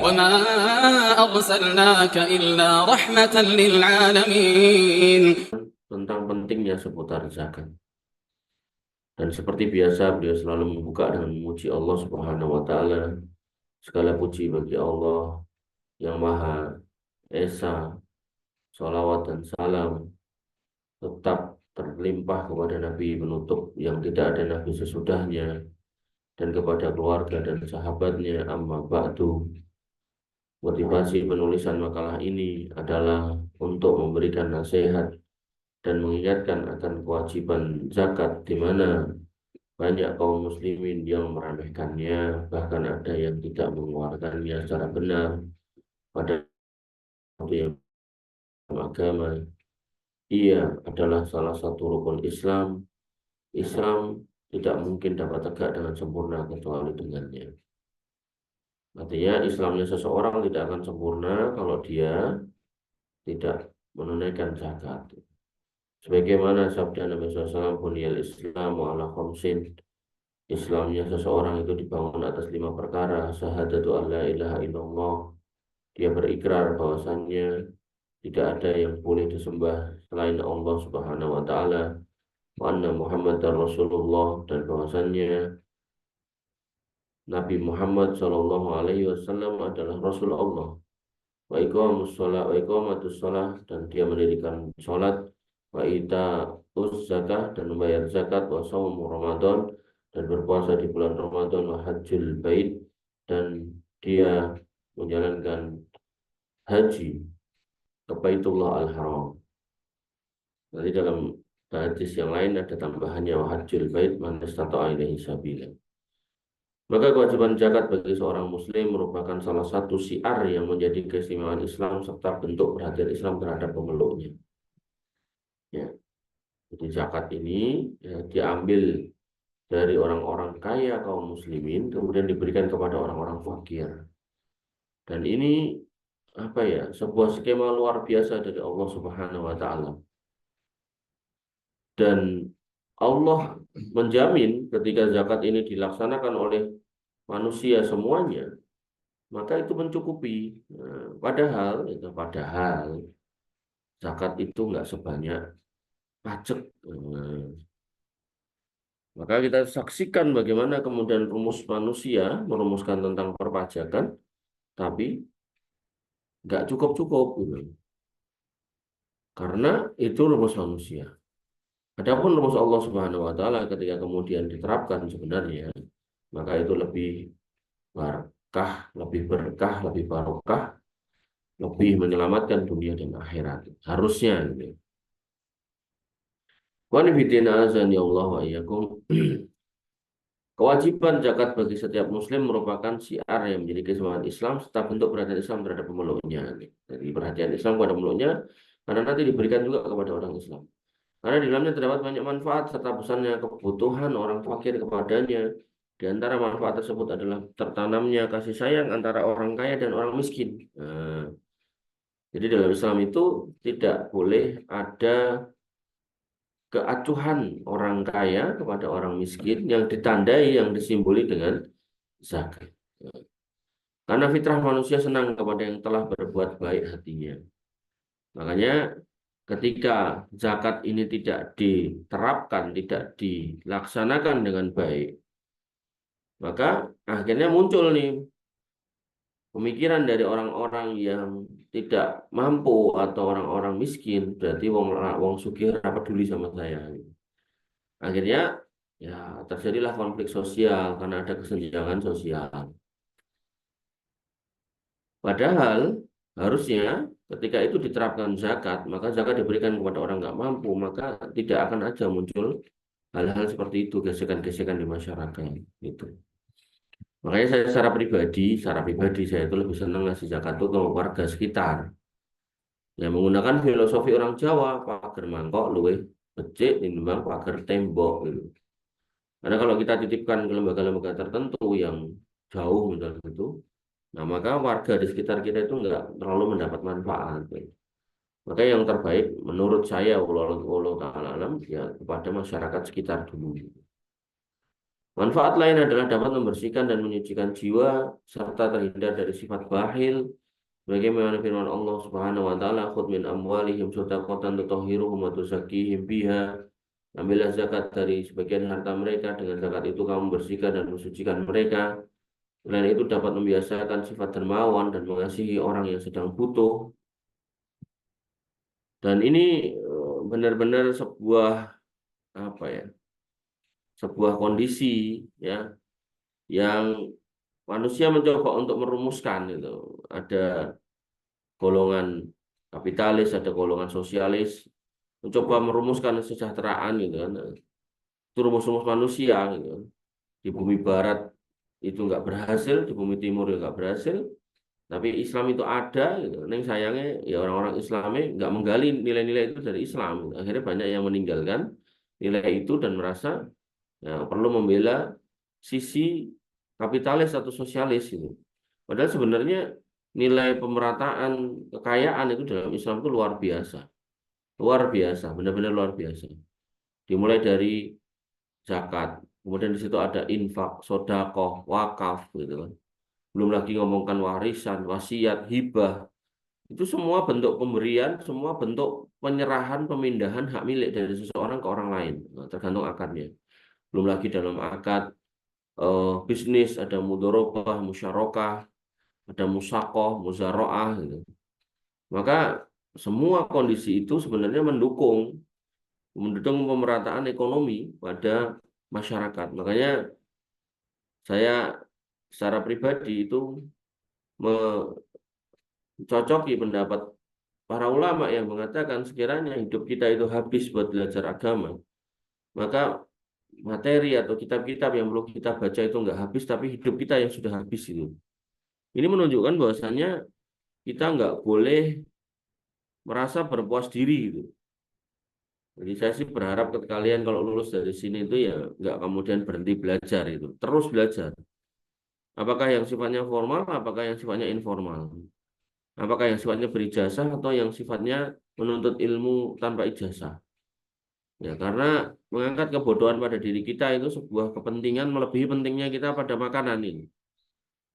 وما أرسلناك إلا رحمة للعالمين. Tentang pentingnya seputar zakat. Dan seperti biasa beliau selalu membuka dengan memuji Allah Subhanahu wa taala. Segala puji bagi Allah yang Maha Esa. Salawat dan salam tetap terlimpah kepada Nabi penutup yang tidak ada Nabi sesudahnya, dan kepada keluarga dan sahabatnya. Amma ba'du. Motivasi penulisan makalah ini adalah untuk memberikan nasihat dan mengingatkan akan kewajiban zakat, di mana banyak kaum muslimin yang meremehkannya, bahkan ada yang tidak mengeluarkannya secara benar pada waktu yang agama. Ia adalah salah satu rukun Islam. Islam tidak mungkin dapat tegak dengan sempurna kecuali dengannya. Artinya Islamnya seseorang tidak akan sempurna kalau dia tidak menunaikan zakat. Sebagaimana sabda Nabi SAW, "Buniyal Islamu ala khamsin." Islamnya seseorang itu dibangun atas 5 perkara. Syahadatu an la ilaha illallah. Dia berikrar bahwasannya tidak ada yang boleh disembah selain Allah Subhanahu wa taala, wa anna Muhammadar Rasulullah, dan bahwasannya Nabi Muhammad Shallallahu Alaihi Wasallam adalah Rasul Allah. Wa iqamus shalah, wa iqamatus shalah, dan dia mendirikan sholat. Wa ita'uz zakah, dan membayar zakat. Wa shaumu Ramadan, dan berpuasa di bulan Ramadan. Wa hajjul bait, dan dia menjalankan haji ke Baitullah Al-Haram. Nanti dalam hadis yang lain ada tambahannya, wa hajjul bait man istata'a ilaihi sabila. Maka kewajiban zakat bagi seorang muslim merupakan salah satu syiar yang menjadi keistimewaan Islam serta bentuk perhatian Islam terhadap pemeluknya. Ya. Jadi zakat ini ya, diambil dari orang-orang kaya kaum muslimin, kemudian diberikan kepada orang-orang fakir. Dan ini apa ya, sebuah skema luar biasa dari Allah Subhanahu wa taala. Dan Allah menjamin ketika zakat ini dilaksanakan oleh manusia semuanya, maka itu mencukupi. Nah, padahal zakat itu nggak sebanyak pajak. Nah, maka kita saksikan bagaimana kemudian rumus manusia merumuskan tentang perpajakan, tapi nggak cukup-cukup gitu. Karena itu rumus manusia. Adapun rumus Allah Subhanahu wa taala ketika kemudian diterapkan sebenarnya, maka itu lebih berkah, lebih barokah, lebih menyelamatkan dunia dan akhirat. Harusnya gitu. Kewajiban zakat bagi setiap muslim merupakan syiar yang menjadi keseimbangan Islam serta bentuk perhatian Islam terhadap pemeluknya. Jadi perhatian Islam kepada pemeluknya karena nanti diberikan juga kepada orang Islam. Karena di dalamnya terdapat banyak manfaat serta besarnya kebutuhan orang fakir kepadanya. Di antara manfaat tersebut adalah tertanamnya kasih sayang antara orang kaya dan orang miskin. Nah, jadi dalam Islam itu tidak boleh ada keacuhan orang kaya kepada orang miskin yang ditandai, yang disimboli dengan zakat. Karena fitrah manusia senang kepada yang telah berbuat baik hatinya. Makanya ketika zakat ini tidak diterapkan, tidak dilaksanakan dengan baik, maka akhirnya muncul nih pemikiran dari orang-orang yang tidak mampu atau orang-orang miskin, berarti wong sugih ora peduli sama saya. Akhirnya ya terjadilah konflik sosial karena ada kesenjangan sosial. Padahal harusnya ketika itu diterapkan zakat, maka zakat diberikan kepada orang nggak mampu, maka tidak akan ada muncul hal-hal seperti itu, gesekan-gesekan di masyarakat gitu. Makanya saya secara pribadi saya itu lebih senang ngasih zakat itu ke warga sekitar. Yang menggunakan filosofi orang Jawa, pager mangkok luweh becik tinimbang pager tembok gitu. Karena kalau kita titipkan ke lembaga-lembaga tertentu yang jauh misalnya itu, nah maka warga di sekitar kita itu nggak terlalu mendapat manfaat. Gitu. Maka yang terbaik menurut saya, wallahu taala alam, ya kepada masyarakat sekitar dulu. Manfaat lain adalah dapat membersihkan dan menyucikan jiwa serta terhindar dari sifat bakhil. Bagaimana firman Allah Subhanahu wa taala, "Khudh min amwalihim shadaqatan tutahhiruhum wa tuzakkihim biha." Ambillah zakat dari sebagian harta mereka, dengan zakat itu kamu bersihkan dan mensucikan mereka. Selain itu dapat membiasakan sifat dermawan dan mengasihi orang yang sedang butuh. Dan ini benar-benar sebuah apa ya? Sebuah kondisi ya yang manusia mencoba untuk merumuskan itu. Ada golongan kapitalis, ada golongan sosialis, mencoba merumuskan kesejahteraan gitu kan. Itu rumus-rumus manusia gitu kan. Di bumi barat itu nggak berhasil, di bumi timur juga nggak berhasil, tapi Islam itu ada gitu. Neng sayangnya ya orang-orang Islamnya nggak menggali nilai-nilai itu dari Islam. Akhirnya banyak yang meninggalkan nilai itu dan merasa ya, perlu membela sisi kapitalis atau sosialis itu. Padahal sebenarnya nilai pemerataan kekayaan itu dalam Islam itu luar biasa, benar-benar luar biasa. Dimulai dari zakat, kemudian di situ ada infak, sodakoh, wakaf, gitu kan. Belum lagi ngomongkan warisan, wasiat, hibah. Itu semua bentuk pemberian, semua bentuk penyerahan, pemindahan hak milik dari seseorang ke orang lain, nah, tergantung akadnya. Belum lagi dalam akad bisnis ada mudorobah, musyarakah, ada musakoh, muzaroah, gitu. Maka semua kondisi itu sebenarnya mendukung pemerataan ekonomi pada masyarakat. Makanya saya secara pribadi itu mencocoki pendapat para ulama yang mengatakan sekiranya hidup kita itu habis buat belajar agama, maka materi atau kitab-kitab yang perlu kita baca itu nggak habis, tapi hidup kita yang sudah habis itu. Ini menunjukkan bahwasannya kita nggak boleh merasa berpuas diri gitu. Jadi saya sih berharap ke kalian kalau lulus dari sini itu ya nggak kemudian berhenti belajar itu, terus belajar. Apakah yang sifatnya formal, apakah yang sifatnya informal, apakah yang sifatnya berijazah atau yang sifatnya menuntut ilmu tanpa ijazah. Ya, karena mengangkat kebodohan pada diri kita itu sebuah kepentingan melebihi pentingnya kita pada makanan ini.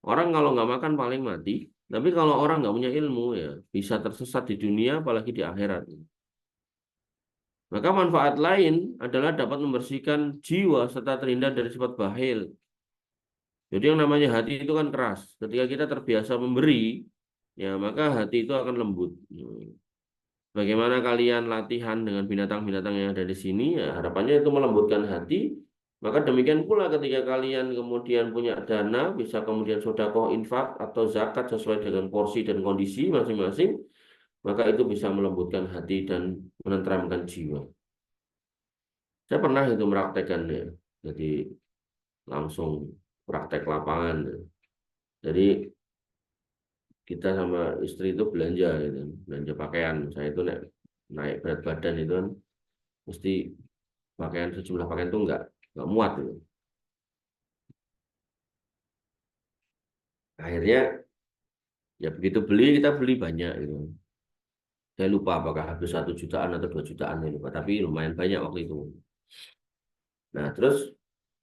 Orang kalau nggak makan paling mati, tapi kalau orang nggak punya ilmu ya bisa tersesat di dunia apalagi di akhirat. Maka manfaat lain adalah dapat membersihkan jiwa serta terhindar dari sifat bakhil. Jadi yang namanya hati itu kan keras. Ketika kita terbiasa memberi, ya maka hati itu akan lembut. Bagaimana kalian latihan dengan binatang-binatang yang ada di sini, ya harapannya itu melembutkan hati. Maka demikian pula ketika kalian kemudian punya dana, bisa kemudian sedekah, infak atau zakat sesuai dengan porsi dan kondisi masing-masing, maka itu bisa melembutkan hati dan menenteramkan jiwa. Saya pernah itu meraktekkan ya, jadi langsung praktek lapangan. Jadi kita sama istri itu belanja, gitu, belanja pakaian. Saya itu naik berat badan itu kan, mesti pakaian sejumlah pakaian itu nggak muat gitu. Akhirnya ya begitu beli kita beli banyak gitu. Saya lupa apakah habis 1 jutaan atau 2 jutaan saya lupa, tapi lumayan banyak waktu itu. Nah terus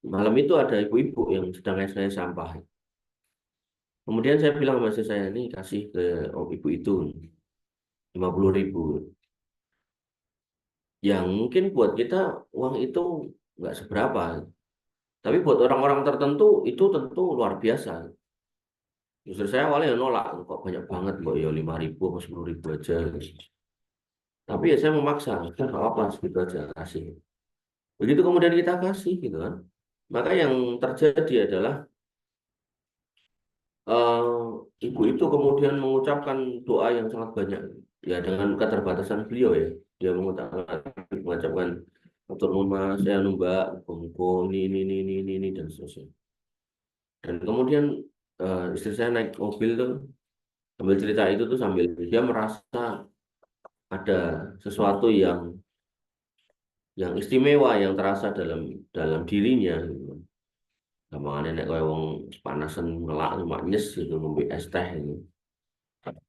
malam itu ada ibu-ibu yang sedang saya sampah. Kemudian saya bilang sama istri saya, ini kasih ke ibu itu 50.000. Yang mungkin buat kita uang itu nggak seberapa, tapi buat orang-orang tertentu itu tentu luar biasa. Justru saya awalnya nolak, kok banyak banget kok ya 5.000 atau 10.000 aja. Tapi ya saya memaksa, kan nggak apa segitu aja kasih. Begitu kemudian kita kasih gitu kan, maka yang terjadi adalah ibu itu kemudian mengucapkan doa yang sangat banyak. Ya dengan keterbatasan beliau ya, dia mengucapkan atur nuhun mas, saya numbak, bungku, ini, dan seterusnya. Dan kemudian istri saya naik mobil tuh, sambil cerita itu tuh sambil dia merasa ada sesuatu yang istimewa yang terasa dalam dalam dirinya gitu. Gampangane nek koyo wong panasan ngelak cuma nyes gitu ngombe es teh gitu.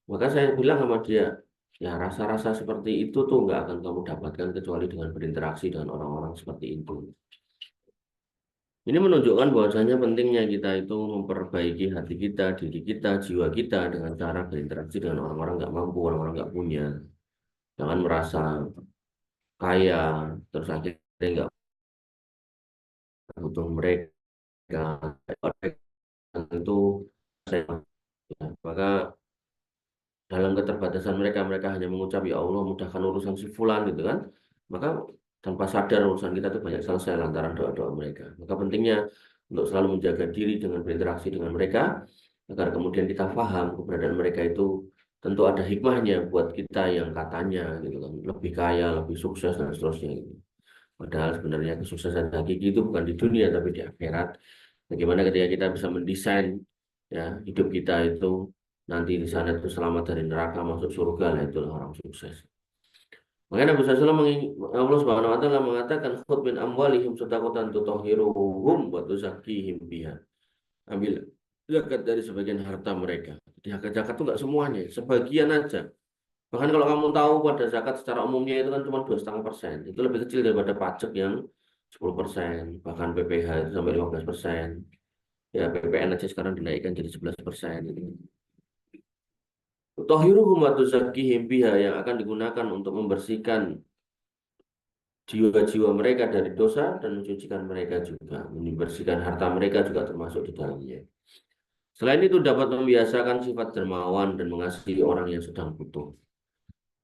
Maka saya bilang sama dia, ya rasa-rasa seperti itu tuh nggak akan kamu dapatkan kecuali dengan berinteraksi dengan orang-orang seperti itu. Ini menunjukkan bahwasanya pentingnya kita itu memperbaiki hati kita, diri kita, jiwa kita dengan cara berinteraksi dengan orang-orang nggak mampu, orang-orang nggak punya. Jangan merasa kaya, terus akhirnya nggak butuh mereka. Itu saya, maka dalam keterbatasan mereka, mereka hanya mengucap ya Allah mudahkan urusan si fulan gitu kan, maka tanpa sadar urusan kita tuh banyak selesai lantaran doa-doa mereka. Maka pentingnya untuk selalu menjaga diri dengan berinteraksi dengan mereka agar kemudian kita paham keberadaan mereka itu tentu ada hikmahnya buat kita yang katanya gitu kan lebih kaya, lebih sukses dan seterusnya gitu. Padahal sebenarnya kesuksesan hakiki itu bukan di dunia tapi di akhirat. Bagaimana ketika kita bisa mendesain ya hidup kita itu nanti di sana itu selamat dari neraka masuk surga, lah itulah orang sukses. Makanya Nabi SAW Allah Subhanahu wa taala mengatakan khudh min amwalihim shadaqatan tutahhiruhum wa tuzakkihim biha. Ambil zakat dari sebagian harta mereka. Jadi zakat itu enggak semuanya, sebagian aja. Bahkan kalau kamu tahu pada zakat secara umumnya itu kan cuma 2,5%. Itu lebih kecil daripada pajak yang 10%, bahkan PPh itu sampai 15%. Ya PPN aja sekarang dinaikkan jadi 11%. Tahiruhum wa tuzakkihim biha yang akan digunakan untuk membersihkan jiwa-jiwa mereka dari dosa dan mensucikan mereka juga. Membersihkan harta mereka juga termasuk di dalamnya. Selain itu dapat membiasakan sifat dermawan dan mengasihi orang yang sedang butuh.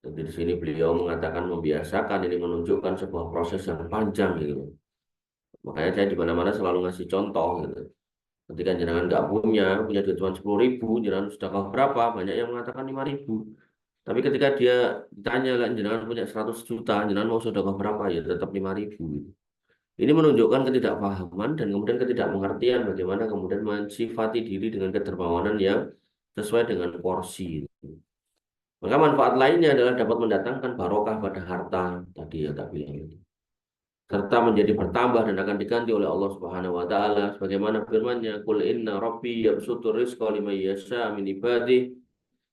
Jadi di sini beliau mengatakan membiasakan ini menunjukkan sebuah proses yang panjang gitu. Makanya saya di mana-mana selalu ngasih contoh gitu. Ketika jenengan nggak punya duit cuma 10.000, jenengan sudah kau berapa? Banyak yang mengatakan 5.000. Tapi ketika dia ditanya lah, jenengan punya 100 juta, jenengan mau sedekah berapa? Ya tetap 5.000. Ini menunjukkan ketidakpahaman dan kemudian ketidakmengertian bagaimana kemudian mensifati diri dengan kedermawanan yang sesuai dengan porsi. Maka manfaat lainnya adalah dapat mendatangkan barokah pada harta tadi yang tak bilang ini. Serta menjadi bertambah dan akan diganti oleh Allah Subhanahu wa taala sebagaimana firman-Nya, "Qul inna rabbi yabsutur rizqa liman yasha min ibadihi."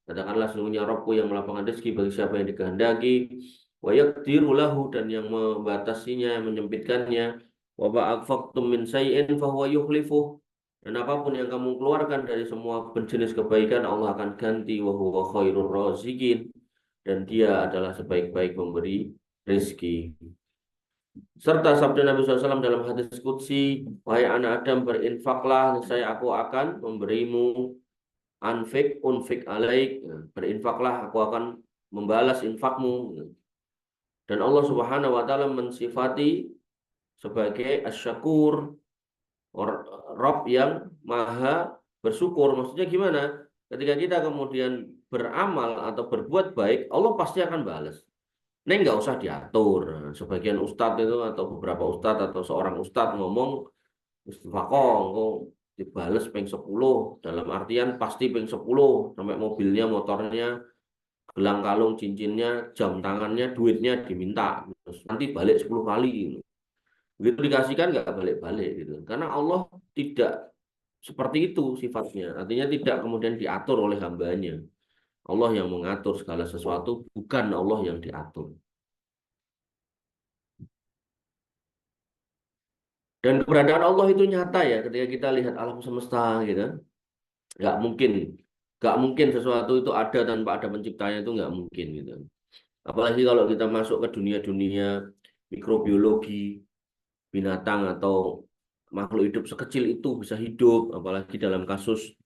Katakanlah sesungguhnya Rabbku yang melapangkan rezeki bagi siapa yang dikehendaki, wa yaqdiru lahu dan yang membatasinya, menyempitkannya, wa ba'afaqtum min sayyin fa huwa yukhlifuh. Dan apapun yang kamu keluarkan dari semua jenis kebaikan Allah akan ganti wa huwa khairur raziqin dan dia adalah sebaik-baik memberi rezeki. Serta sabda Nabi SAW dalam hadis qudsi, wahai anak Adam berinfaklah, saya aku akan memberimu anfik unfik alaik, berinfaklah aku akan membalas infakmu. Dan Allah Subhanahu wa taala mensifati sebagai asyakur, Rabb yang maha bersyukur. Maksudnya gimana? Ketika kita kemudian beramal atau berbuat baik, Allah pasti akan balas. Ini nggak usah diatur. Sebagian ustadz itu atau beberapa ustadz atau seorang ustadz ngomong istiqomah, kok dibales peng 10 dalam artian pasti peng 10 sampai mobilnya, motornya, gelang kalung, cincinnya, jam tangannya, duitnya diminta. Terus nanti balik 10 kali. Begitu dikasihkan nggak balik-balik gitu. Karena Allah tidak seperti itu sifatnya. Artinya tidak kemudian diatur oleh hambanya. Allah yang mengatur segala sesuatu, bukan Allah yang diatur. Dan keberadaan Allah itu nyata ya ketika kita lihat alam semesta gitu. Nggak mungkin, nggak mungkin sesuatu itu ada tanpa ada penciptanya, itu nggak mungkin gitu. Apalagi kalau kita masuk ke dunia-dunia mikrobiologi, binatang atau makhluk hidup sekecil itu bisa hidup, apalagi dalam kasus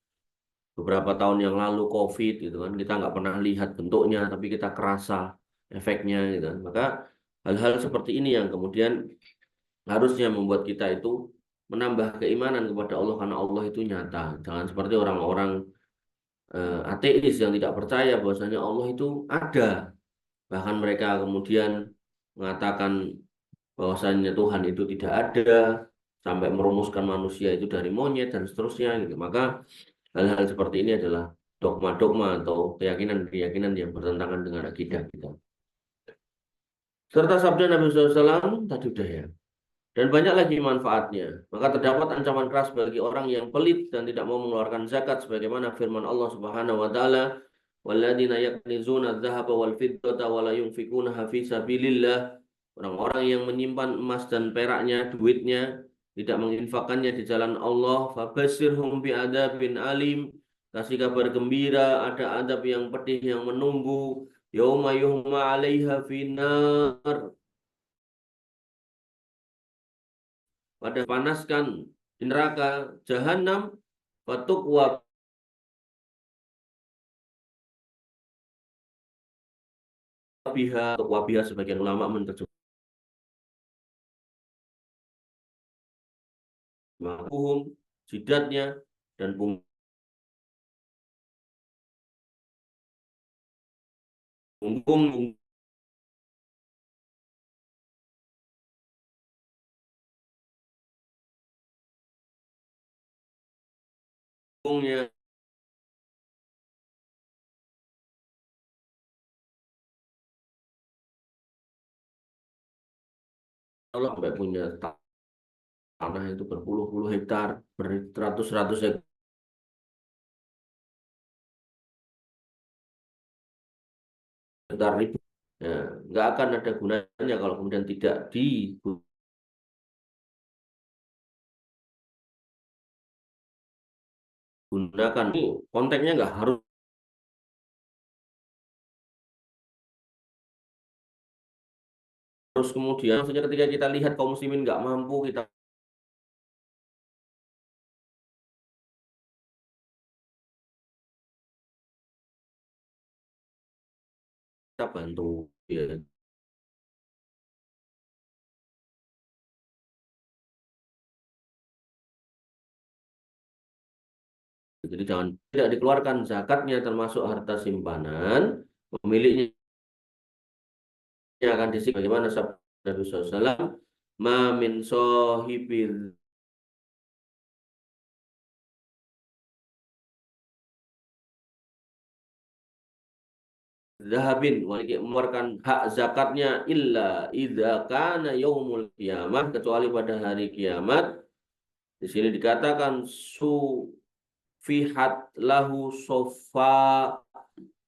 beberapa tahun yang lalu COVID gitu kan, kita nggak pernah lihat bentuknya tapi kita kerasa efeknya gitu kan. Maka hal-hal seperti ini yang kemudian harusnya membuat kita itu menambah keimanan kepada Allah karena Allah itu nyata. Jangan seperti orang-orang ateis yang tidak percaya bahwasanya Allah itu ada. Bahkan mereka kemudian mengatakan bahwasanya Tuhan itu tidak ada, sampai merumuskan manusia itu dari monyet dan seterusnya gitu. Maka hal-hal seperti ini adalah dogma-dogma atau keyakinan-keyakinan yang bertentangan dengan akidah kita. Serta sabda Nabi SAW tadi udah ya. Dan banyak lagi manfaatnya. Maka terdapat ancaman keras bagi orang yang pelit dan tidak mau mengeluarkan zakat sebagaimana firman Allah Subhanahu wa taala, "Walladzina yaknizuna adz-dzahaba wal fiddata wa la yunfikunaha fi sabilillah." Orang-orang yang menyimpan emas dan peraknya, duitnya tidak menginfakkannya di jalan Allah, fabashshirhum bi'adzabin alim, kasih kabar gembira ada adab yang pedih yang menunggu, yauma yuhma 'alaiha finar, pada panaskan di neraka jahanam, fatukwa biha, tukwa biha sebagian ulama menerjemahkan jidatnya dan punggung punggungnya. Allah sampai punya tanah itu berpuluh-puluh hektar, beratus-ratus hektar ribu. Ya, nggak akan ada gunanya kalau kemudian tidak digunakan. Ini konteksnya nggak harus kemudian, maksudnya ketika kita lihat kaum muslimin nggak mampu, kita bantu. Ya. Jadi jangan tidak dikeluarkan zakatnya termasuk harta simpanan, pemiliknya akan disiksa. Bagaimana sabda Nabi SAW, ma min sohibil zahabin, mengeluarkan hak zakatnya illa idza kana yaumul kiamah, kecuali pada hari kiamat. Di sini dikatakan su fihat lahu sofa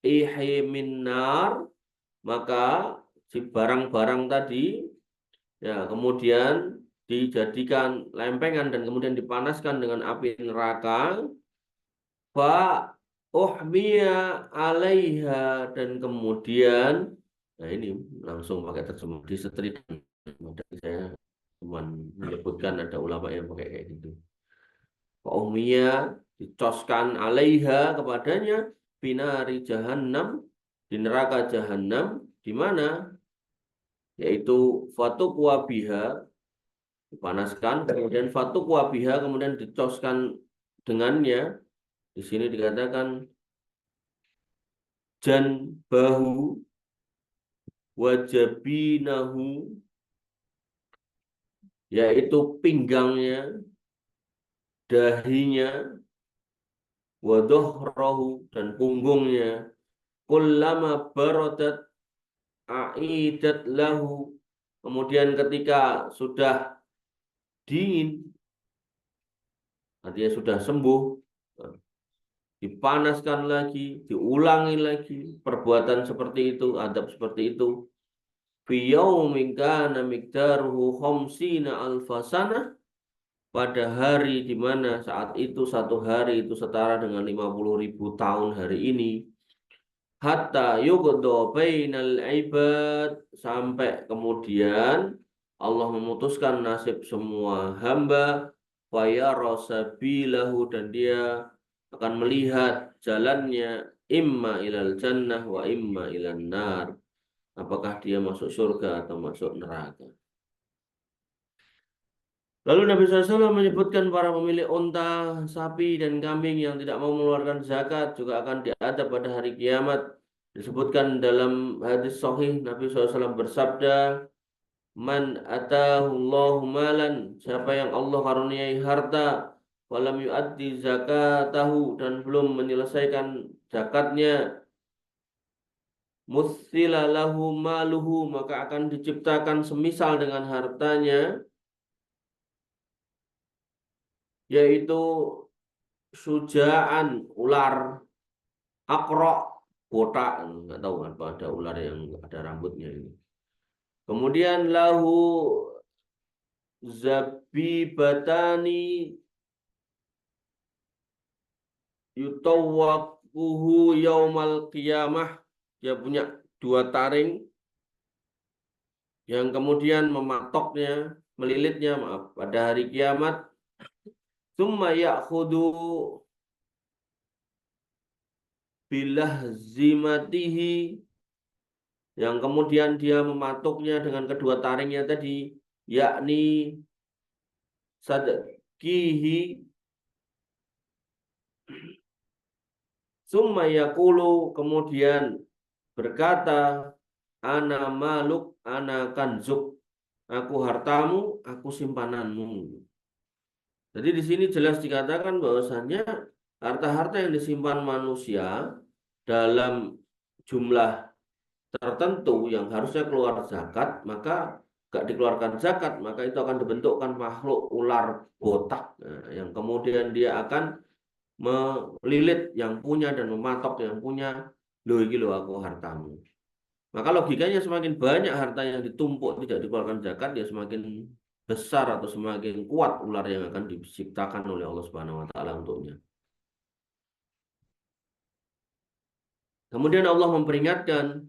min nar, maka si barang-barang tadi ya kemudian dijadikan lempengan dan kemudian dipanaskan dengan api neraka, fa uhmiya alaiha, dan kemudian, nah ini langsung pakai terjemah disetrika. Saya cuma menyebutkan ada ulama yang pakai kayak gitu. Fa uhmiya, dicoskan alaiha, kepadanya, binari jahannam, di neraka jahannam, di mana yaitu fatukwa biha, dipanaskan, kemudian fatukwa biha, kemudian dicoskan dengannya. Di sini dikatakan jan bahu wajabinahu, yaitu pinggangnya, dahinya, wadohrohu, dan punggungnya, kullama barodat aidat lahu, kemudian ketika sudah dingin, artinya sudah sembuh, dipanaskan lagi, diulangi lagi perbuatan seperti itu, adab seperti itu. Fi yaumin kana miqdaruhu khamsina alfasana, pada hari di mana saat itu satu hari itu setara dengan 50.000 tahun hari ini. Hatta yuqda bainal ibad, sampai kemudian Allah memutuskan nasib semua hamba, fayara sabilahu, dan dia akan melihat jalannya, imma ilal jannah wa imma ilan nar, apakah dia masuk surga atau masuk neraka. Lalu Nabi SAW menyebutkan para pemilik unta, sapi, dan kambing yang tidak mau mengeluarkan zakat juga akan diadab pada hari kiamat. Disebutkan dalam hadis sahih, Nabi SAW bersabda, man atahullahu malan, siapa yang Allah karuniai harta, walam yu'addi zakatahu, dan belum menyelesaikan zakatnya, mutsila lahu maluhu, maka akan diciptakan semisal dengan hartanya, yaitu sujaan, ular, akrok, botak, nggak tahu apa, ada ular yang ada rambutnya ini. Kemudian lahu bibatani yutawwaquhu yaumal qiyamah. Dia punya 2 taring yang kemudian mematoknya, melilitnya, maaf, pada hari kiamat. Tsumma ya'khudhu bilahzimatihi, yang kemudian dia mematuknya dengan kedua taringnya tadi, yakni sadqihi. Tsumma yaqulu, kemudian berkata, ana maluk, ana kanzuk, aku hartamu, aku simpananmu. Jadi di sini jelas dikatakan bahwasannya harta-harta yang disimpan manusia dalam jumlah tertentu yang harusnya keluar zakat, maka gak dikeluarkan zakat, maka itu akan dibentukkan makhluk ular botak, nah, yang kemudian dia akan melilit yang punya dan mematok yang punya. Loh iki lho aku hartamu. Maka logikanya semakin banyak harta yang ditumpuk tidak dikeluarkan zakat, ya semakin besar atau semakin kuat ular yang akan diciptakan oleh Allah Subhanahu wa taala untuknya. Kemudian Allah memperingatkan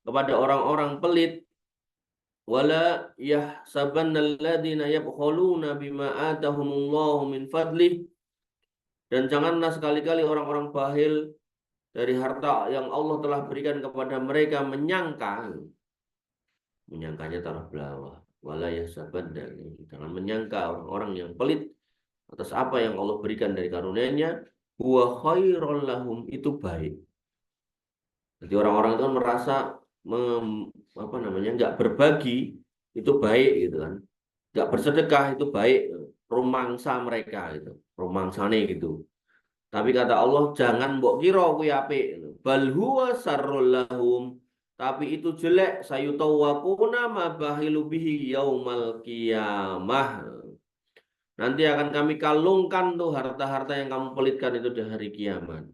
kepada orang-orang pelit, wala yahsabannalladzina yabkhuluna bima atahumullahu min fadlih, dan janganlah sekali-kali orang-orang bakhil dari harta yang Allah telah berikan kepada mereka menyangkanya taruh belawah, wala yahsabanna, jangan menyangka orang-orang yang pelit atas apa yang Allah berikan dari karunia-Nya, huwa khairul lahum, itu baik. Jadi orang-orang itu kan merasa nggak berbagi itu baik gitu kan, nggak bersedekah itu baik, rumangsa mereka gitu, rumangsane gitu. Tapi kata Allah, jangan mbok kira kuwi apik, bal huwa sarrul lahum, tapi itu jelek, sayutawwaquna ma bahilu bihi yaumal qiyamah. Nanti akan kami kalungkan tuh harta-harta yang kamu pelitkan itu di hari kiamat.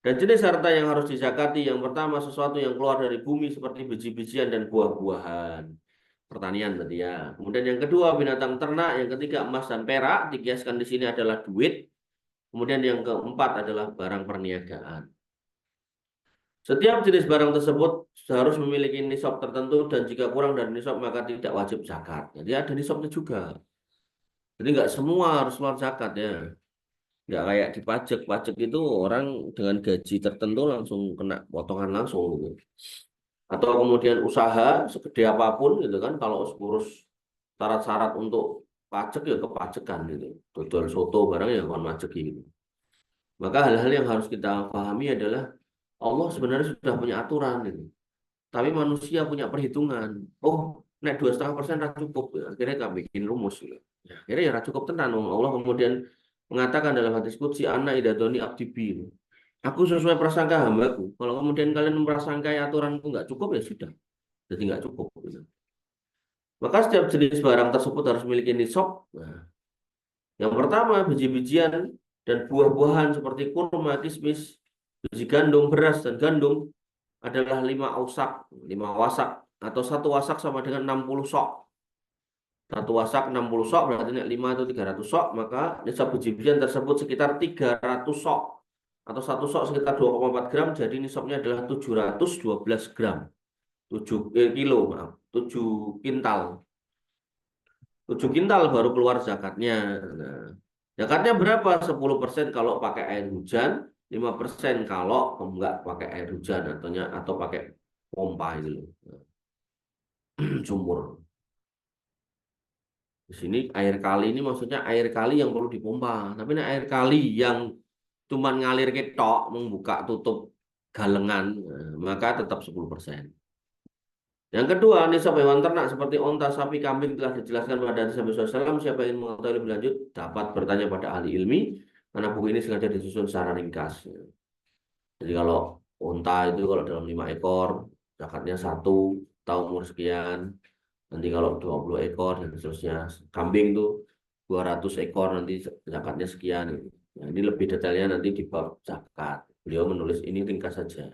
Dan jenis harta yang harus dizakati, yang pertama sesuatu yang keluar dari bumi seperti biji-bijian dan buah-buahan. Pertanian tadi ya. Kemudian yang kedua binatang ternak, yang ketiga emas dan perak, dikiaskan di sini adalah duit. Kemudian yang keempat adalah barang perniagaan. Setiap jenis barang tersebut harus memiliki nisab tertentu, dan jika kurang dari nisab maka tidak wajib zakat. Jadi ada nisabnya juga. Jadi nggak semua harus keluar zakat ya. Nggak kayak di pajak. Pajak itu orang dengan gaji tertentu langsung kena potongan langsung gitu. Atau kemudian usaha segede apapun gitu kan, kalau urus syarat-syarat untuk pajak ya kepajekan gitu. Dodol soto barang ya kon pajak gitu. Maka hal-hal yang harus kita pahami adalah Allah sebenarnya sudah punya aturan gitu. Tapi manusia punya perhitungan. Oh, nek 2,5% ra cukup. Ya, akhirnya kami bikin rumus gitu. Ya, akhirnya ya ra cukup tenan. Allah kemudian mengatakan dalam hadis qudsi, ana idadoni abdibi. Aku sesuai prasangka hambaku. Kalau kemudian kalian memprasangkai aturanku nggak cukup, ya sudah. Jadi nggak cukup gitu. Maka setiap jenis barang tersebut harus memiliki nisab. Nah, yang pertama biji-bijian dan buah-buahan seperti kurma, kismis, biji gandum, beras dan gandum adalah 5 wasak, atau 1 wasak sama dengan 60 sok. 1 wasak 60 sok berarti 5 itu 300 sok, maka nisab biji-bijian tersebut sekitar 300 sok. Atau 1 sok sekitar 2,4 gram, jadi nisabnya adalah 712 gram. 7 kilo, maaf, 7 kintal. 7 kintal baru keluar zakatnya. Nah, zakatnya berapa? 10% kalau pakai air hujan, 5% kalau enggak pakai air hujan atau pakai pompa itu loh. Sumur. Di sini air kali ini maksudnya air kali yang perlu dipompa. Tapi ini air kali yang cuma ngalir ketok, membuka tutup galengan, maka tetap 10%. Yang kedua, nisab hewan ternak seperti onta, sapi, kambing telah dijelaskan pada hadis Nabi SAW. Siapa yang ingin mengetahui lebih lanjut dapat bertanya pada ahli ilmi, karena buku ini sengaja disusun secara ringkas. Jadi kalau onta itu kalau dalam 5 ekor, zakatnya 1, tahun umur sekian. Nanti kalau 20 ekor dan seterusnya. Kambing itu 200 ekor, nanti zakatnya sekian. Nah, ini lebih detailnya nanti di bab zakat. Beliau menulis ini ringkas saja.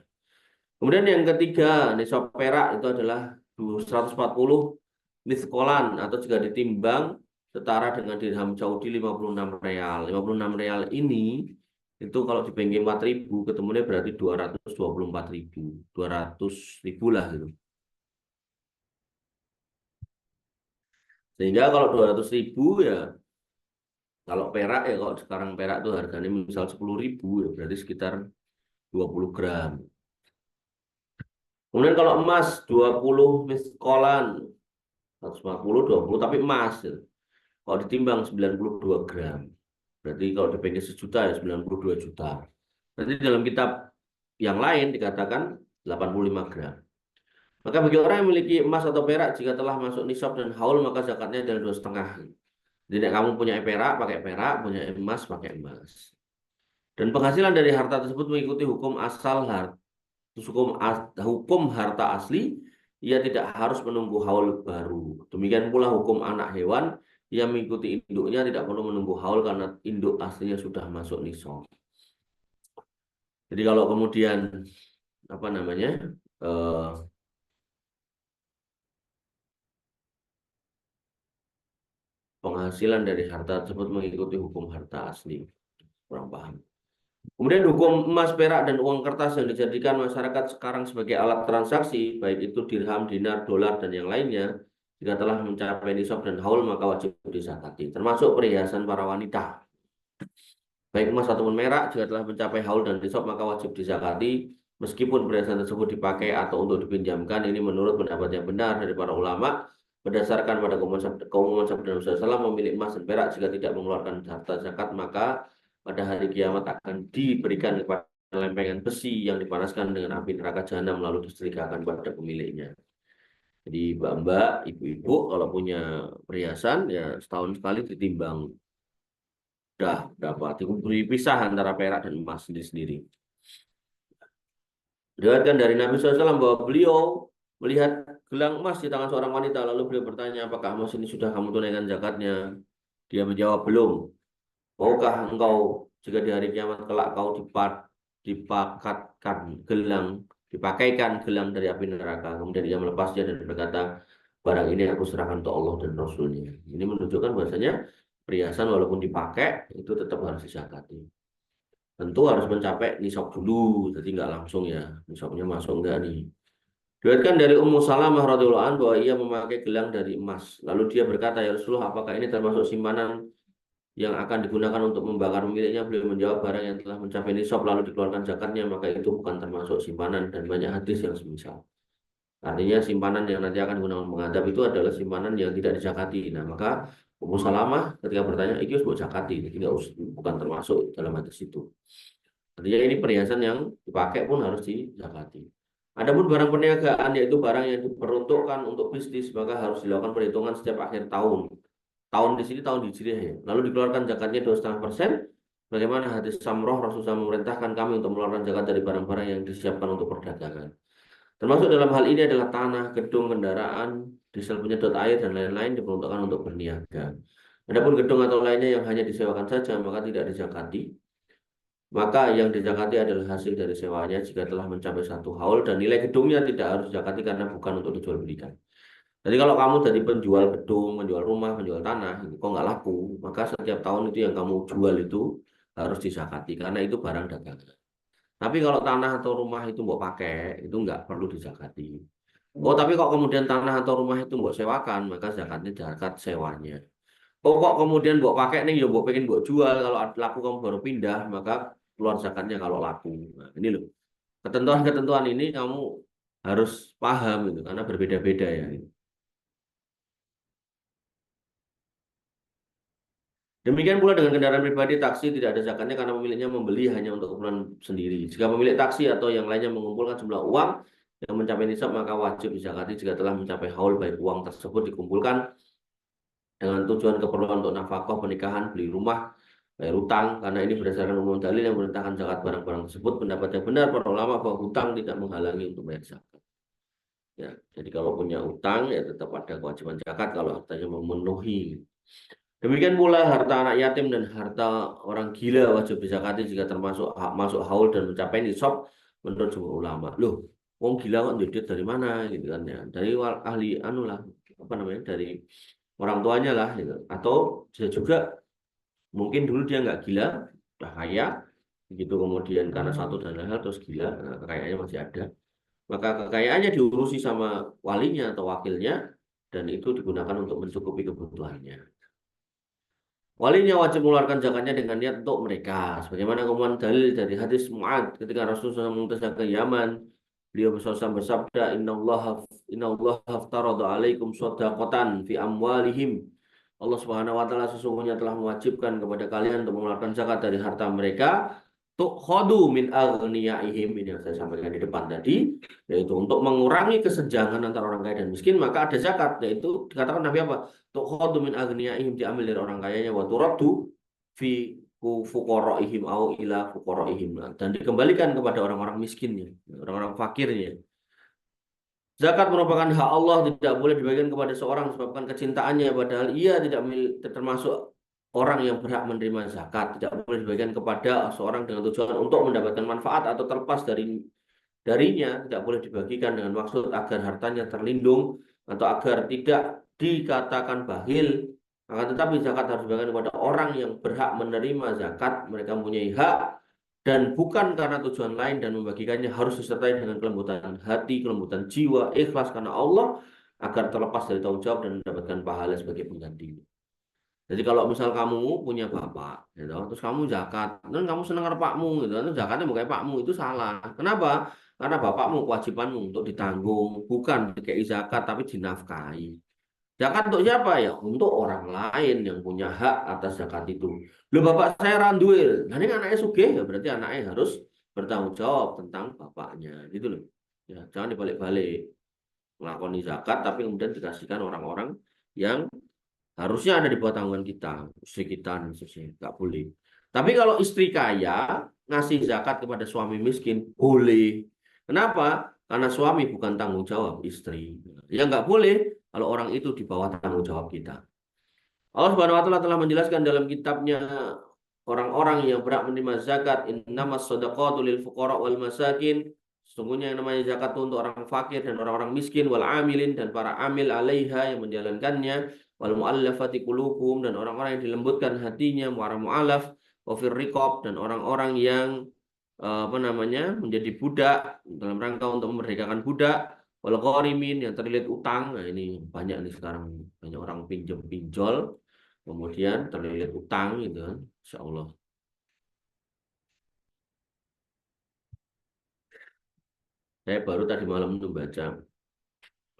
Kemudian yang ketiga, nisab perak itu adalah 140 miskolan, atau jika ditimbang setara dengan dirham Saudi 56 real. 56 real ini itu kalau dibagi 4.000 ketemunya berarti 224.000, 200.000 lah gitu. Sehingga kalau 200.000 ya, kalau perak ya, kalau sekarang perak tuh harganya misal 10.000 ya berarti sekitar 20 gram. Kemudian kalau emas 20 miskolan 150 20 tapi emas ya. Kalau ditimbang 92 gram. Berarti kalau dipikir sejuta ya 92 juta. Berarti dalam kitab yang lain dikatakan 85 gram. Maka bagi orang yang memiliki emas atau perak jika telah masuk nisab dan haul maka zakatnya adalah 2,5. Jadi kamu punya perak, punya emas pakai emas. Dan penghasilan dari harta tersebut mengikuti hukum asal hukum harta asli, ia tidak harus menunggu haul baru. Demikian pula hukum anak hewan, ia mengikuti induknya tidak perlu menunggu haul karena induk aslinya sudah masuk nisab. Jadi kalau kemudian apa namanya penghasilan dari harta tersebut mengikuti hukum harta asli, kurang paham. Kemudian hukum emas, perak, dan uang kertas yang dijadikan masyarakat sekarang sebagai alat transaksi, baik itu dirham, dinar, dolar, dan yang lainnya, jika telah mencapai nisab dan haul, maka wajib disakati. Termasuk perhiasan para wanita. Baik emas ataupun perak, jika telah mencapai haul dan nisab, maka wajib disakati. Meskipun perhiasan tersebut dipakai atau untuk dipinjamkan, ini menurut pendapat yang benar dari para ulama, berdasarkan pada keumuman sabda Nabi SAW, memilih emas dan perak jika tidak mengeluarkan harta zakat, maka pada hari kiamat akan diberikan kepada lempengan besi yang dipanaskan dengan api neraka jahanam lalu disetrikakan pada pemiliknya. Jadi mbak-mbak, ibu-ibu kalau punya perhiasan ya setahun sekali ditimbang. Udah dapat dipisah antara perak dan emas sendiri-sendiri. Diriwayatkan dari Nabi SAW bahwa beliau melihat gelang emas di tangan seorang wanita lalu beliau bertanya, apakah emas ini sudah kamu tunaikan zakatnya? Dia menjawab belum. Maukah engkau jika di hari kiamat kelak kau dipakaikan gelang dari api neraka? Kemudian dia melepasnya dan berkata, barang ini aku serahkan untuk Allah dan Rasulnya. Ini menunjukkan bahwasanya perhiasan walaupun dipakai itu tetap harus dizakati. Tentu harus mencapai nisab dulu, jadi nggak langsung ya nisabnya masuk enggak nih. Diriwayatkan dari Ummu Salamah radhiyallahu anha bahwa ia memakai gelang dari emas. Lalu dia berkata, ya Rasulullah, apakah ini termasuk simpanan yang akan digunakan untuk membakar miliknya? Beliau menjawab, barang yang telah mencapai nisab lalu dikeluarkan zakatnya maka itu bukan termasuk simpanan, dan banyak hadis yang semisal. Artinya simpanan yang nanti akan digunakan menghadap itu adalah simpanan yang tidak dizakati. Nah maka Ummu Salamah ketika bertanya, itu harus zakati, jadi bukan termasuk dalam hadis itu. Artinya ini perhiasan yang dipakai pun harus dizakati. Adapun barang perniagaan yaitu barang yang diperuntukkan untuk bisnis maka harus dilakukan perhitungan setiap akhir tahun. Tahun di sini tahun hijriah ya. Lalu dikeluarkan zakatnya 2,5%. Bagaimana hadis Samroh, Rasulullah memerintahkan kami untuk mengeluarkan zakat dari barang-barang yang disiapkan untuk perdagangan. Termasuk dalam hal ini adalah tanah, gedung, kendaraan, diesel penyedot air dan lain-lain diperuntukkan untuk berniaga. Adapun gedung atau lainnya yang hanya disewakan saja maka tidak dizakati. Maka yang dizakati adalah hasil dari sewanya jika telah mencapai satu haul, dan nilai gedungnya tidak harus dizakati karena bukan untuk dijual belikan. Jadi kalau kamu jadi penjual gedung, penjual rumah, penjual tanah, kok nggak laku, maka setiap tahun itu yang kamu jual itu harus dizakati karena itu barang dagangan. Tapi kalau tanah atau rumah itu mau pakai, itu nggak perlu dizakati. Oh, tapi kok kemudian tanah atau rumah itu mau sewakan, maka zakatnya zakat sewanya. Oh, kok kemudian mau pakai nih, ya mau pengen mau jual, kalau laku kamu baru pindah, maka keluar zakatnya kalau laku. Nah, ini loh, ketentuan-ketentuan ini kamu harus paham itu karena berbeda-beda ya. Demikian pula dengan kendaraan pribadi, taksi tidak ada zakatnya karena pemiliknya membeli hanya untuk keperluan sendiri. Jika pemilik taksi atau yang lainnya mengumpulkan jumlah uang yang mencapai nisab, maka wajib dizakati jika telah mencapai haul, baik uang tersebut dikumpulkan dengan tujuan keperluan untuk nafkah, pernikahan, beli rumah, bayar hutang, karena ini berdasarkan umum dalil yang memerintahkan zakat barang-barang tersebut. Pendapat yang benar para ulama bahwa hutang tidak menghalangi untuk bayar zakat. Ya, jadi kalau punya hutang ya tetap ada kewajiban zakat kalau hartanya memenuhi. Demikian pula harta anak yatim dan harta orang gila wajib dizakati jika termasuk masuk haul dan mencapai nisab menurut jumhur ulama. Loh, wong gila kok duit dari mana gitu kan ya? Dari ahli anu lah, apa namanya? Dari orang tuanya lah gitu. Atau bisa juga mungkin dulu dia nggak gila, udah kaya, begitu kemudian karena satu dan lain hal terus gila, nah, kekayaannya masih ada. Maka kekayaannya diurusi sama walinya atau wakilnya, dan itu digunakan untuk mencukupi kebutuhannya. Walinya wajib mengeluarkan zakatnya dengan niat untuk mereka. Sebagaimana kemudian dalil dari hadis Mu'ad ketika Rasulullah mengutus ke Yaman, beliau bersabda, Innallaha haftarada alaikum shadaqatan fi amwalihim. Allah Subhanahu wa taala sesungguhnya telah mewajibkan kepada kalian untuk mengeluarkan zakat dari harta mereka, tukhadu min aghniyaihim, ini yang saya sampaikan di depan tadi, yaitu untuk mengurangi kesenjangan antara orang kaya dan miskin, maka ada zakat, yaitu dikatakan Nabi apa? Tukhadu min aghniyaihim, diambil dari orang kayanya, wa turaddu fi fuqaraihim au ila fuqaraihim, dan dikembalikan kepada orang-orang miskinnya, orang-orang fakirnya. Zakat merupakan hak Allah, tidak boleh dibagikan kepada seorang disebabkan kecintaannya, padahal ia tidak termasuk orang yang berhak menerima zakat. Tidak boleh dibagikan kepada seorang dengan tujuan untuk mendapatkan manfaat atau terlepas darinya. Tidak boleh dibagikan dengan maksud agar hartanya terlindung atau agar tidak dikatakan bakhil. Akan tetapi zakat harus dibagikan kepada orang yang berhak menerima zakat. Mereka mempunyai hak dan bukan karena tujuan lain, dan membagikannya harus disertai dengan kelembutan hati, kelembutan jiwa, ikhlas karena Allah, agar terlepas dari tanggung jawab dan mendapatkan pahala sebagai pengganti. Jadi kalau misal kamu punya bapak, gitu, terus kamu zakat, dan kamu senang bapakmu, gitu, terus zakatnya bukan pakmu, itu salah. Kenapa? Karena bapakmu kewajibanmu untuk ditanggung, bukan dikai zakat tapi dinafkahi. Zakat untuk siapa ya? Untuk orang lain yang punya hak atas zakat itu. Loh, bapak saya randuil. Nah, ini anaknya sugih, ya berarti anaknya harus bertanggung jawab tentang bapaknya. Gitu loh. Ya, jangan dibalik-balik. Melakoni zakat tapi kemudian dikasihkan orang-orang yang harusnya ada di bawah tanggungan kita. Istri kita dan sebagainya. Nggak boleh. Tapi kalau istri kaya ngasih zakat kepada suami miskin, boleh. Kenapa? Karena suami bukan tanggung jawab istri. Ya nggak boleh kalau orang itu di bawah tanggung jawab kita. Allah Subhanahu wa taala telah menjelaskan dalam kitabnya orang-orang yang berhak menerima zakat, innamas shadaqatu lil fuqara wal masakin. Sesungguhnya yang namanya zakat itu untuk orang fakir dan orang-orang miskin, wal amilin, dan para amil alaiha yang menjalankannya, wal muallafati qulubuhum, dan orang-orang yang dilembutkan hatinya, para mualaf, wa fir riqab, dan orang-orang yang menjadi budak dalam rangka untuk memerdekakan budak, wal gharimin, yang terlilit utang. Nah, ini banyak nih sekarang, banyak orang pinjam pinjol kemudian terlilit utang gitu kan. Insya Allah. Saya baru tadi malam itu baca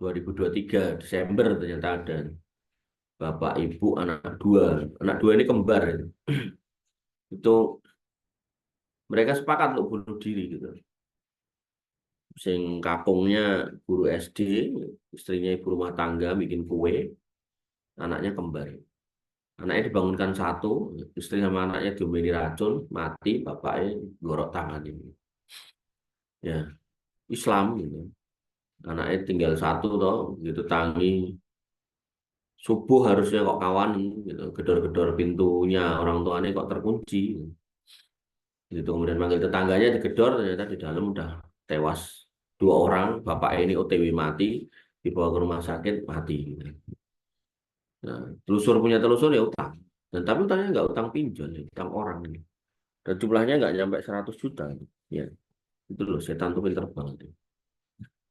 2023 Desember ternyata ada bapak ibu anak dua ini kembar itu. Itu mereka sepakat untuk bunuh diri gitu. Sing kakungnya guru SD, istrinya ibu rumah tangga bikin kue, anaknya kembar. Anaknya dibangunkan satu, istri sama anaknya diomeli racun, mati, bapaknya gorok tangan ini. Ya, Islam gitu. Anaknya tinggal satu toh, gitu tangi. Subuh harusnya kok kawan gitu, gedor-gedor pintunya orang tuanya kok terkunci. Gitu kemudian manggil tetangganya digedor, ternyata di dalam udah tewas dua orang, bapak ini OTW mati, dibawa ke rumah sakit mati. Nah, telusur punya telusur ya utang. Dan tapi utangnya nggak utang pinjol, ya, utang orang ini. Dan jumlahnya nggak nyampe 100 juta. Ya, itu loh setan tuh pinter banget.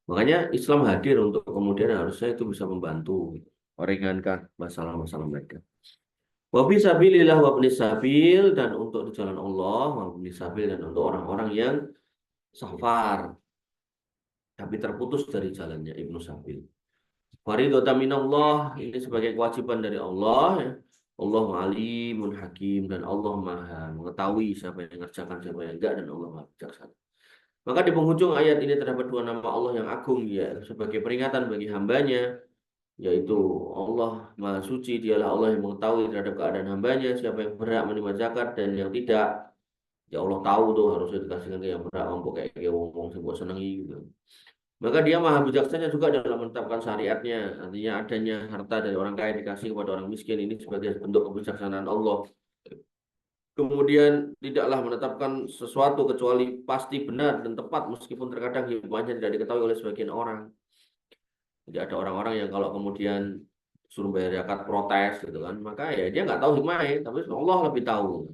Makanya Islam hadir untuk kemudian harusnya itu bisa membantu meringankan masalah-masalah mereka. Wabi sabilillah wabni sabil, dan untuk di jalan Allah, wabni sabil, dan untuk orang-orang yang safar tapi terputus dari jalannya Ibnu Sabil. Faridatan minallah, ini sebagai kewajiban dari Allah ya. Allah alimun hakim, dan Allah maha mengetahui siapa yang mengerjakan siapa yang enggak, dan Allah maha bijaksana. Maka di penghujung ayat ini terdapat dua nama Allah yang agung ya, sebagai peringatan bagi hambanya, yaitu Allah Maha Suci, dialah Allah yang mengetahui terhadap keadaan hambanya, siapa yang berhak menerima zakat dan yang tidak. Ya Allah tahu tuh, harusnya dikasihkan ke yang berhak, untuk kayak ngomong sing mbok senengi gitu. Maka dia maha bijaksana juga dalam menetapkan syariatnya. Artinya adanya harta dari orang kaya dikasih kepada orang miskin ini sebagai bentuk kebijaksanaan Allah. Kemudian tidaklah menetapkan sesuatu kecuali pasti benar dan tepat, meskipun terkadang hikmahnya tidak diketahui oleh sebagian orang. Jadi ada orang-orang yang kalau kemudian suruh bayar zakat protes gitu kan, maka ya dia nggak tahu hikmahnya, tapi Allah lebih tahu.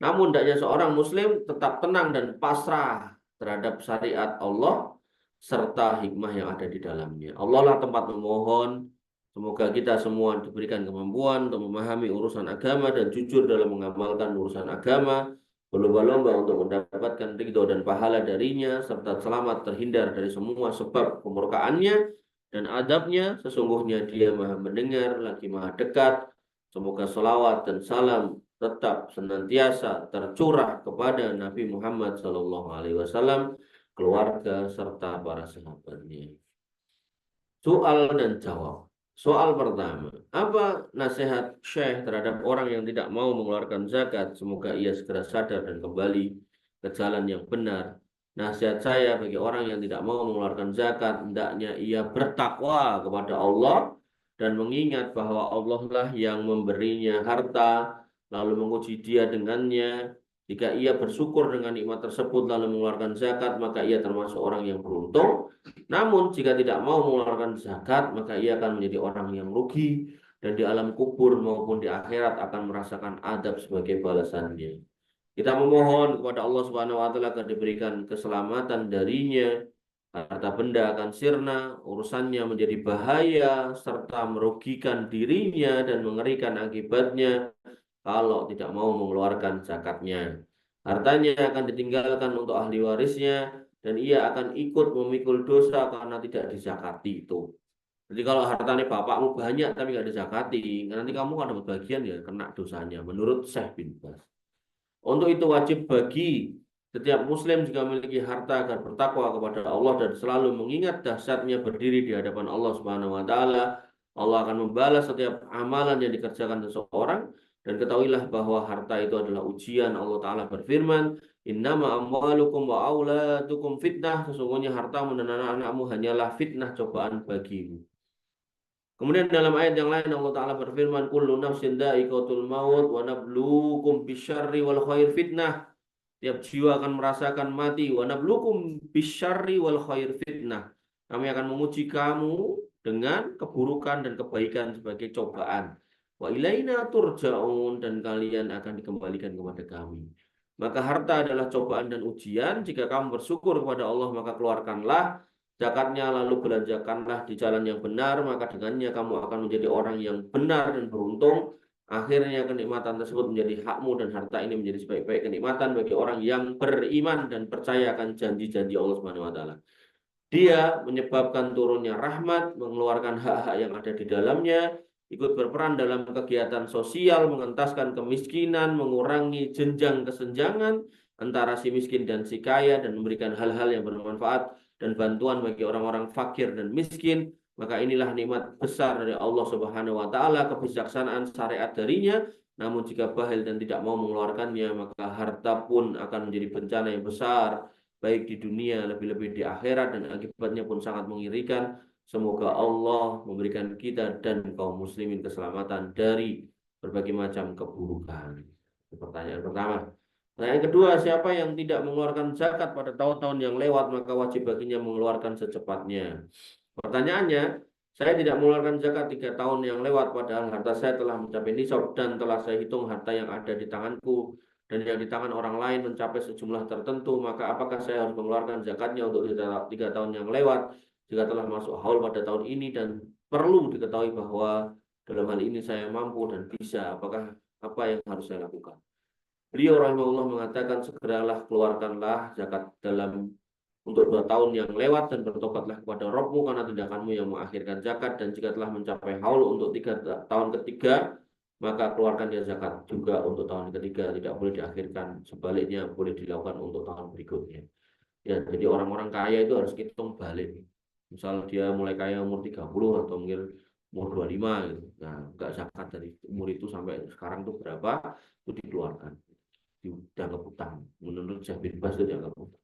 Namun hendaknya seorang muslim tetap tenang dan pasrah terhadap syariat Allah serta hikmah yang ada di dalamnya. Allah lah tempat memohon. Semoga kita semua diberikan kemampuan untuk memahami urusan agama dan jujur dalam mengamalkan urusan agama, berlomba-lomba untuk mendapatkan ridho dan pahala darinya, serta selamat terhindar dari semua sebab kemurkaannya dan adabnya. Sesungguhnya dia maha mendengar lagi maha dekat. Semoga salawat dan salam tetap senantiasa tercurah kepada Nabi Muhammad SAW, keluarga serta para sahabatnya. Soal dan jawab. Soal pertama, apa nasihat Syekh terhadap orang yang tidak mau mengeluarkan zakat? Semoga ia segera sadar dan kembali ke jalan yang benar. Nasihat saya bagi orang yang tidak mau mengeluarkan zakat, hendaknya ia bertakwa kepada Allah dan mengingat bahwa Allah lah yang memberinya harta, lalu menguji dia dengannya. Jika ia bersyukur dengan nikmat tersebut lalu mengeluarkan zakat, maka ia termasuk orang yang beruntung. Namun jika tidak mau mengeluarkan zakat, maka ia akan menjadi orang yang rugi dan di alam kubur maupun di akhirat akan merasakan adab sebagai balasannya. Kita memohon kepada Allah Subhanahu wa taala agar diberikan keselamatan darinya. Harta benda akan sirna, urusannya menjadi bahaya serta merugikan dirinya dan mengerikan akibatnya kalau tidak mau mengeluarkan zakatnya. Hartanya akan ditinggalkan untuk ahli warisnya dan ia akan ikut memikul dosa karena tidak dizakati itu. Jadi kalau hartanya bapakmu banyak tapi nggak dizakati, nanti kamu akan dapat bagian ya kena dosanya. Menurut Syekh bin Baz. Untuk itu wajib bagi setiap muslim jika memiliki harta agar bertakwa kepada Allah dan selalu mengingat dahsyatnya berdiri di hadapan Allah Subhanahu wa taala. Allah akan membalas setiap amalan yang dikerjakan seseorang dan ketahuilah bahwa harta itu adalah ujian. Allah taala berfirman, "Innama amwalukum wa auladukum fitnah." Sesungguhnya hartamu dan anak-anakmu hanyalah fitnah cobaan bagimu. Kemudian dalam ayat yang lain Allah Ta'ala berfirman, kullu nafsin dha'iqatul maut wa nabluukum bisyarri wal khair fitnah. Tiap jiwa akan merasakan mati. Wa nabluukum bisyarri wal khair fitnah. Kami akan menguji kamu dengan keburukan dan kebaikan sebagai cobaan. Wa ilaina turja'un, dan kalian akan dikembalikan kepada kami. Maka harta adalah cobaan dan ujian. Jika kamu bersyukur kepada Allah, maka keluarkanlah zakatnya, lalu belanjakanlah di jalan yang benar, maka dengannya kamu akan menjadi orang yang benar dan beruntung. Akhirnya kenikmatan tersebut menjadi hakmu dan harta ini menjadi sebaik-baik kenikmatan bagi orang yang beriman dan percaya akan janji-janji Allah Subhanahu wa taala. Dia menyebabkan turunnya rahmat, mengeluarkan hak-hak yang ada di dalamnya, ikut berperan dalam kegiatan sosial, mengentaskan kemiskinan, mengurangi jenjang kesenjangan antara si miskin dan si kaya, dan memberikan hal-hal yang bermanfaat dan bantuan bagi orang-orang fakir dan miskin. Maka inilah nikmat besar dari Allah Subhanahu wa taala, kebijaksanaan syariat darinya. Namun jika bahil dan tidak mau mengeluarkannya, maka harta pun akan menjadi bencana yang besar, baik di dunia lebih-lebih di akhirat, dan akibatnya pun sangat mengerikan. Semoga Allah memberikan kita dan kaum muslimin keselamatan dari berbagai macam keburukan. Pertanyaan pertama. Pertanyaan kedua, siapa yang tidak mengeluarkan zakat pada tahun-tahun yang lewat, maka wajib baginya mengeluarkan secepatnya. Pertanyaannya, saya tidak mengeluarkan zakat 3 tahun yang lewat, padahal harta saya telah mencapai nisab dan telah saya hitung harta yang ada di tanganku dan yang di tangan orang lain mencapai sejumlah tertentu, maka apakah saya harus mengeluarkan zakatnya untuk 3 tahun yang lewat jika telah masuk haul pada tahun ini? Dan perlu diketahui bahwa dalam hal ini saya mampu dan bisa, apakah apa yang harus saya lakukan? Beliau rahimahullah mengatakan, segeralah keluarkanlah zakat dalam untuk 2 tahun yang lewat dan bertobatlah kepada Rabbmu karena tindakanmu yang mengakhirkan zakat, dan jika telah mencapai haul untuk 3 tahun ketiga, maka keluarkan dia zakat juga untuk tahun ketiga, tidak boleh diakhirkan, sebaliknya boleh dilakukan untuk tahun berikutnya. Ya, jadi orang-orang kaya itu harus hitung balik. Misal dia mulai kaya umur 30 atau mungkin umur 25 gitu. Nah, enggak zakat dari umur itu sampai sekarang tuh berapa, itu dikeluarkan. Dianggap utang. Menurut Syekh bin Baz itu dianggap utang.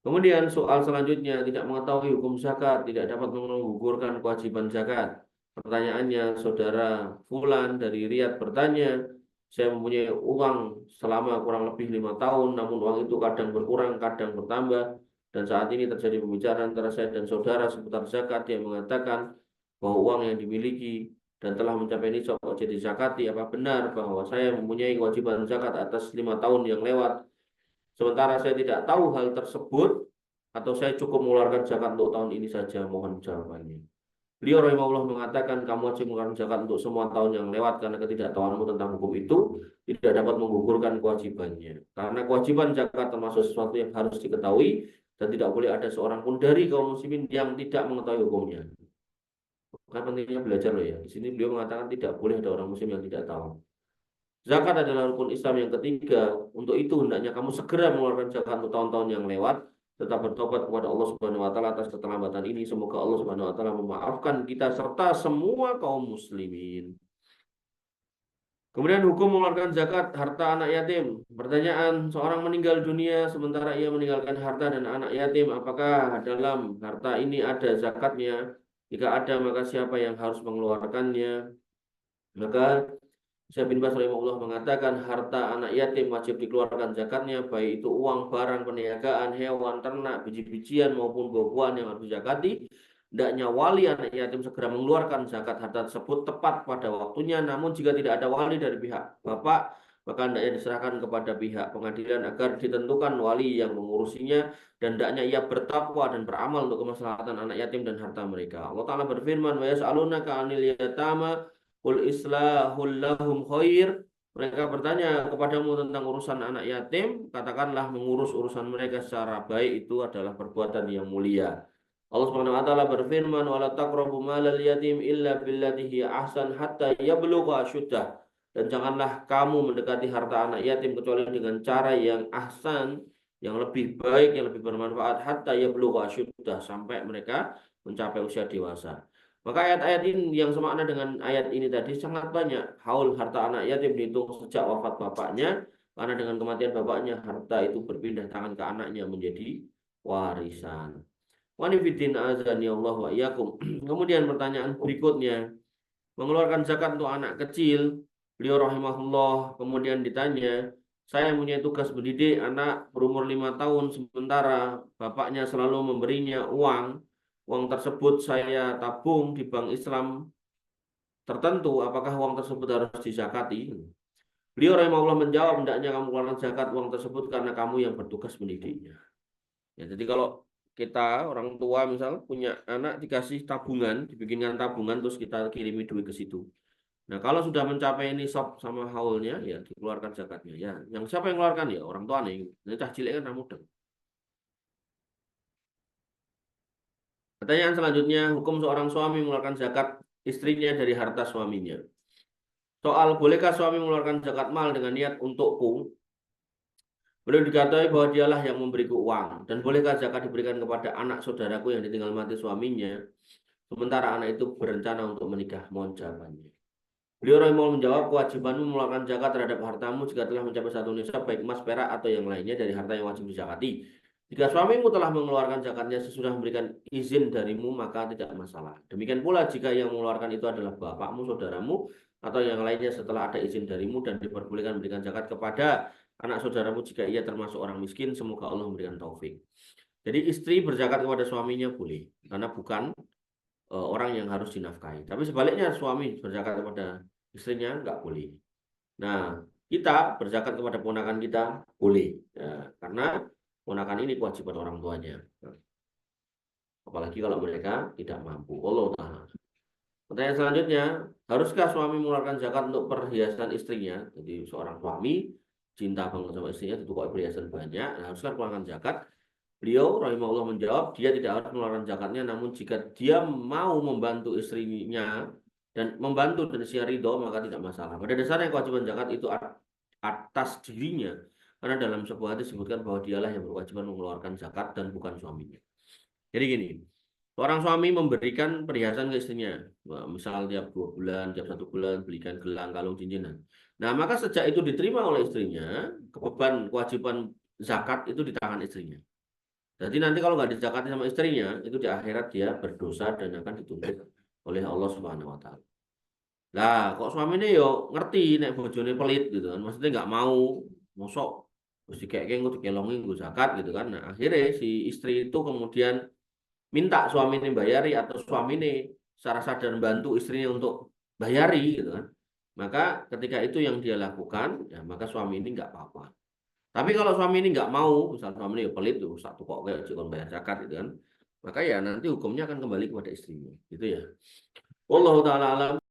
Kemudian soal selanjutnya, tidak mengetahui hukum zakat, tidak dapat menggugurkan kewajiban zakat. Pertanyaannya, saudara Fulan dari Riyadh bertanya, saya mempunyai uang selama kurang lebih 5 tahun, namun uang itu kadang berkurang, kadang bertambah, dan saat ini terjadi pembicaraan antara saya dan saudara seputar zakat. Dia mengatakan bahwa uang yang dimiliki dan telah mencapai nisab wajib dizakati, apa benar bahwa saya mempunyai kewajiban zakat atas 5 tahun yang lewat, sementara saya tidak tahu hal tersebut, atau saya cukup mengeluarkan zakat untuk tahun ini saja? Mohon jawabannya. Beliau rahimahullah mengatakan kamu wajib mengeluarkan zakat untuk semua tahun yang lewat karena ketidaktahuanmu tentang hukum itu tidak dapat menggugurkan kewajibannya. Karena kewajiban zakat termasuk sesuatu yang harus diketahui dan tidak boleh ada seorang pun dari kaum muslimin yang tidak mengetahui hukumnya. Kan pentingnya belajar loh ya. Di sini beliau mengatakan tidak boleh ada orang muslim yang tidak tahu. Zakat adalah rukun Islam yang ketiga. Untuk itu hendaknya kamu segera mengeluarkan zakat untuk tahun-tahun yang lewat. Tetap bertobat kepada Allah Subhanahu wa taala atas keterlambatan ini. Semoga Allah Subhanahu wa taala memaafkan kita serta semua kaum muslimin. Kemudian hukum mengeluarkan zakat harta anak yatim. Pertanyaan, seorang meninggal dunia sementara ia meninggalkan harta dan anak yatim, apakah dalam harta ini ada zakatnya? Jika ada, maka siapa yang harus mengeluarkannya? Maka Syekh bin Baz rahimahullah mengatakan harta anak yatim wajib dikeluarkan zakatnya, baik itu uang, barang, perniagaan, hewan, ternak, biji-bijian maupun buah-buahan yang harus dizakati. Hendaknya wali anak yatim segera mengeluarkan zakat harta tersebut tepat pada waktunya. Namun jika tidak ada wali dari pihak bapak, maka hendaknya diserahkan kepada pihak pengadilan agar ditentukan wali yang mengurusinya, dan hendaknya ia bertakwa dan beramal untuk kemaslahatan anak yatim dan harta mereka. Allah Ta'ala berfirman, wa yas'alunaka 'anil yatama qul islahul lahum khair. Mereka bertanya kepadamu tentang urusan anak yatim, katakanlah mengurus urusan mereka secara baik itu adalah perbuatan yang mulia. Allah Subhanahu wa taala berfirman, wala taqrabu malal yatim illa billati hiya ahsan hatta yablugha asyuddah. Dan janganlah kamu mendekati harta anak yatim kecuali dengan cara yang ahsan, yang lebih baik, yang lebih bermanfaat, hatta yablugha asyuddah, sampai mereka mencapai usia dewasa. Maka ayat-ayat ini yang semakna dengan ayat ini tadi sangat banyak. Haul harta anak yatim dihitung sejak wafat bapaknya, karena dengan kematian bapaknya harta itu berpindah tangan ke anaknya menjadi warisan. Wanifidin azani Allah wa iyyakum. Kemudian pertanyaan berikutnya, mengeluarkan zakat untuk anak kecil. Beliau rahimahullah kemudian ditanya, saya punya tugas mendidik anak berumur 5 tahun, sementara bapaknya selalu memberinya uang. Uang tersebut saya tabung di bank Islam tertentu, apakah uang tersebut harus dizakati? Beliau rahimahullah menjawab, hendaknya kamu keluarkan zakat uang tersebut karena kamu yang bertugas mendidiknya. Ya, jadi kalau kita orang tua misal punya anak dikasih tabungan, dibikinkan tabungan terus kita kirimi duit ke situ. Nah, kalau sudah mencapai nisab sama haulnya ya dikeluarkan zakatnya. Ya, yang siapa yang keluarkan ya orang tua nih. Ini cah cilik kan mudah. Pertanyaan selanjutnya, hukum seorang suami mengeluarkan zakat istrinya dari harta suaminya. Soal bolehkah suami mengeluarkan zakat mal dengan niat untukku? Beliau dikatakan bahwa dialah yang memberiku uang. Dan bolehkah zakat diberikan kepada anak saudaraku yang ditinggal mati suaminya, sementara anak itu berencana untuk menikah? Mohon jawabannya. Beliau rahimahullah menjawab, kewajibanmu mengeluarkan zakat terhadap hartamu jika telah mencapai satu nisab, baik emas, perak, atau yang lainnya dari harta yang wajib dizakati. Jika suamimu telah mengeluarkan zakatnya sesudah memberikan izin darimu, maka tidak masalah. Demikian pula jika yang mengeluarkan itu adalah bapakmu, saudaramu, atau yang lainnya setelah ada izin darimu, dan diperbolehkan memberikan zakat kepada anak saudaramu jika ia termasuk orang miskin. Semoga Allah memberikan taufik. Jadi istri berzakat kepada suaminya boleh, karena bukan orang yang harus dinafkahi. Tapi sebaliknya suami berzakat kepada istrinya nggak boleh. Nah, kita berzakat kepada ponakan kita boleh, ya, karena ponakan ini kewajiban orang tuanya. Nah, apalagi kalau mereka tidak mampu. Allah Ta'ala. Pertanyaan selanjutnya, haruskah suami mengeluarkan zakat untuk perhiasan istrinya? Jadi seorang suami cinta banget sama istrinya, itu kok perhiasan banyak, nah, haruskah mengeluarkan zakat? Beliau rahimahullah menjawab, dia tidak harus mengeluarkan zakatnya, namun jika dia mau membantu istrinya dan membantu dan siar ridho, maka tidak masalah. Pada dasarnya kewajiban zakat itu atas dirinya, karena dalam sebuah hadis disebutkan bahwa dialah yang berkewajiban mengeluarkan zakat dan bukan suaminya. Jadi gini, seorang suami memberikan perhiasan ke istrinya, misal tiap 2 bulan, tiap 1 bulan belikan gelang, kalung, cincinnan. Nah, maka sejak itu diterima oleh istrinya, kewajiban zakat itu di tangan istrinya. Jadi nanti kalau nggak dizakati sama istrinya, itu di akhirat dia berdosa dan akan dituntut oleh Allah Subhanahu Wa Taala. Lah, kok suami ini yo ngerti nek bojone pelit gitu kan, maksudnya nggak mau, mosok mesti kayak gue dikelongin gue zakat gitu kan. Nah, akhirnya si istri itu kemudian minta suami ini bayari atau suami ini secara sadar bantu istrinya untuk bayari gitu kan, maka ketika itu yang dia lakukan, ya maka suami ini nggak apa-apa. Tapi kalau suami ini nggak mau, misal suami ini ya pelit tuh, satu kok kayak cikon bayar zakat gitu kan, maka ya nanti hukumnya akan kembali kepada istrinya, gitu ya. Wallahu taala alam.